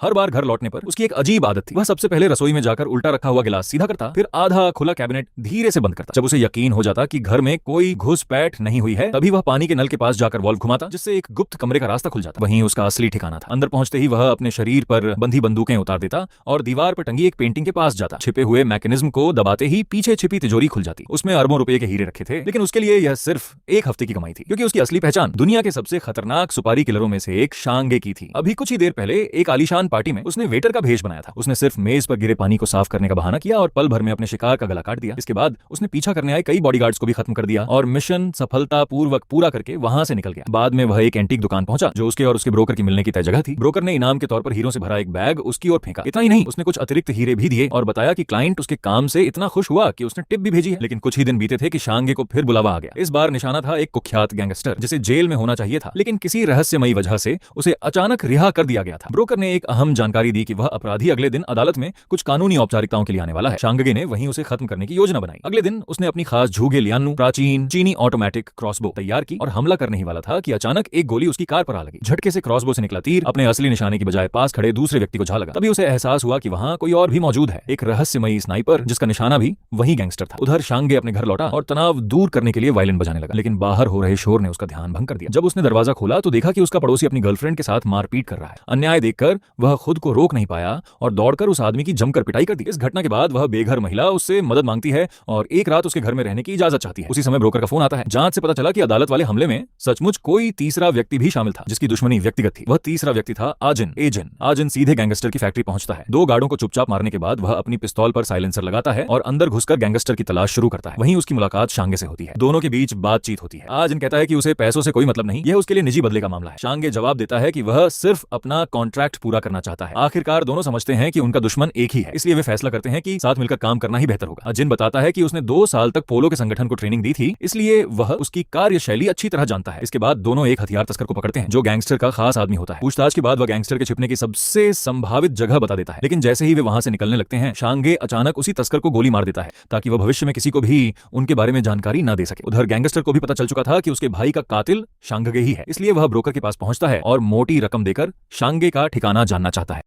हर बार घर लौटने पर उसकी एक अजीब आदत थी। वह सबसे पहले रसोई में जाकर उल्टा रखा हुआ गिलास सीधा करता, फिर आधा खुला कैबिनेट धीरे से बंद करता। जब उसे यकीन हो जाता कि घर में कोई घुसपैठ नहीं हुई है, तभी वह पानी के नल के पास जाकर वॉल्व घुमाता, जिससे एक गुप्त कमरे का रास्ता खुल जाता। वहीं उसका असली ठिकाना था। अंदर पहुंचते ही वह अपने शरीर पर बंधी बंदूकें उतार देता और दीवार पर टंगी एक पेंटिंग के पास जाता। छिपे हुए मैकेनिज्म को दबाते ही पीछे छिपी तिजोरी खुल जाती। उसमें अरबों रुपए के हीरे रखे थे, लेकिन उसके लिए यह सिर्फ एक हफ्ते की कमाई थी, क्योंकि उसकी असली पहचान दुनिया के सबसे खतरनाक सुपारी किलरों में से एक शांगे की थी। अभी कुछ ही देर पहले एक आलीशान पार्टी में उसने वेटर का भेष बनाया था। उसने सिर्फ मेज पर गिरे पानी को साफ करने का बहाना किया और पल भर में अपने शिकार का गला काट दिया। इसके बाद उसने पीछा करने आए कई बॉडीगार्ड्स को भी खत्म कर दिया और मिशन सफलतापूर्वक पूरा करके वहां से निकल गया। बाद में वह एक एंटीक दुकान पहुंचा जो उसके और उसके ब्रोकर की मिलने की तय जगह थी। ब्रोकर ने इनाम के तौर पर हीरों से भरा एक बैग उसकी ओर फेंका। इतना ही नहीं, उसने कुछ अतिरिक्त हीरे भी दिए और बताया कि क्लाइंट उसके काम से इतना खुश हुआ कि उसने टिप भी भेजी है। लेकिन कुछ ही दिन बीते थे कि शांगे को फिर बुलावा आ गया। इस बार निशाना था एक कुख्यात गैंगस्टर जिसे जेल में होना चाहिए था, लेकिन किसी रहस्यमयी वजह से उसे अचानक रिहा कर दिया गया था। ब्रोकर ने एक अहम जानकारी दी कि वह अपराधी अगले दिन अदालत में कुछ कानूनी औपचारिकताओं के लिए आने वाला है। शांगे ने वहीं उसे खत्म करने की योजना बनाई। अगले दिन उसने अपनी खास झूगे लियानु प्राचीन चीनी ऑटोमेटिक क्रॉसबो तैयार की और हमला करने ही वाला था कि अचानक एक गोली उसकी कार पर आ लगी। झटके से क्रॉसबो से निकला तीर अपने असली निशाने की बजाय पास खड़े दूसरे व्यक्ति को जा लगा। तभी उसे एहसास हुआ कि वहां कोई और भी मौजूद है, एक रहस्यमयी स्नाइपर जिसका निशाना भी वही गैंगस्टर था। उधर शांगे अपने घर लौटा और तनाव दूर करने के लिए वायलिन बजाने लगा, लेकिन बाहर हो रहे शोर ने उसका ध्यान भंग कर दिया। जब उसने दरवाजा खोला तो देखा कि उसका पड़ोसी अपनी गर्लफ्रेंड के साथ मारपीट कर रहा है। अन्याय देखकर वह खुद को रोक नहीं पाया और दौड़कर उस आदमी की जमकर पिटाई कर दी। इस घटना के बाद वह बेघर महिला उससे मदद मांगती है और एक रात उसके घर में रहने की इजाजत चाहती है। उसी समय ब्रोकर का फोन आता है। जांच से पता चला कि अदालत वाले हमले में सचमुच कोई तीसरा व्यक्ति भी शामिल था जिसकी दुश्मनी व्यक्तिगत थी। वह तीसरा व्यक्ति था आजिन। आजिन सीधे गैंगस्टर की फैक्ट्री पहुंचता है। दो गार्डों को चुपचाप मारने के बाद वह अपनी पिस्तौल पर साइलेंसर लगाता है और अंदर घुसकर गैंगस्टर की तलाश शुरू करता है। वहीं उसकी मुलाकात शांगे से होती है। दोनों के बीच बातचीत होती है। आजिन कहता है कि उसे पैसों से कोई मतलब नहीं, यह उसके लिए निजी बदले का मामला है। शांगे जवाब देता है कि वह सिर्फ अपना कॉन्ट्रैक्ट पूरा करना चाहता है। आखिरकार दोनों समझते हैं कि उनका दुश्मन एक ही है, इसलिए वे फैसला करते हैं कि साथ मिलकर काम करना ही बेहतर होगा। आजिन बताता है कि उसने 2 साल तक पोलो के संगठन को ट्रेनिंग दी थी, इसलिए वह उसकी कार्यशैली अच्छी तरह जानता है। इसके बाद दोनों एक हथियार तस्कर को पकड़ते हैं जो गैंगस्टर का खास आदमी होता है। पूछताछ के बाद वह गैंगस्टर के छिपने की सबसे संभावित जगह बता देता है, लेकिन जैसे ही वे वहां से निकलने लगते हैं शांगे अचानक उसी तस्कर को गोली मार देता है ताकि वह भविष्य में किसी को भी उनके बारे में जानकारी न दे सके। उधर गैंगस्टर को भी पता चल चुका था कि उसके भाई का कातिल शांगे ही है, इसलिए वह ब्रोकर के पास पहुंचता है और मोटी रकम देकर शांगे का ठिकाना जानना चाहता है।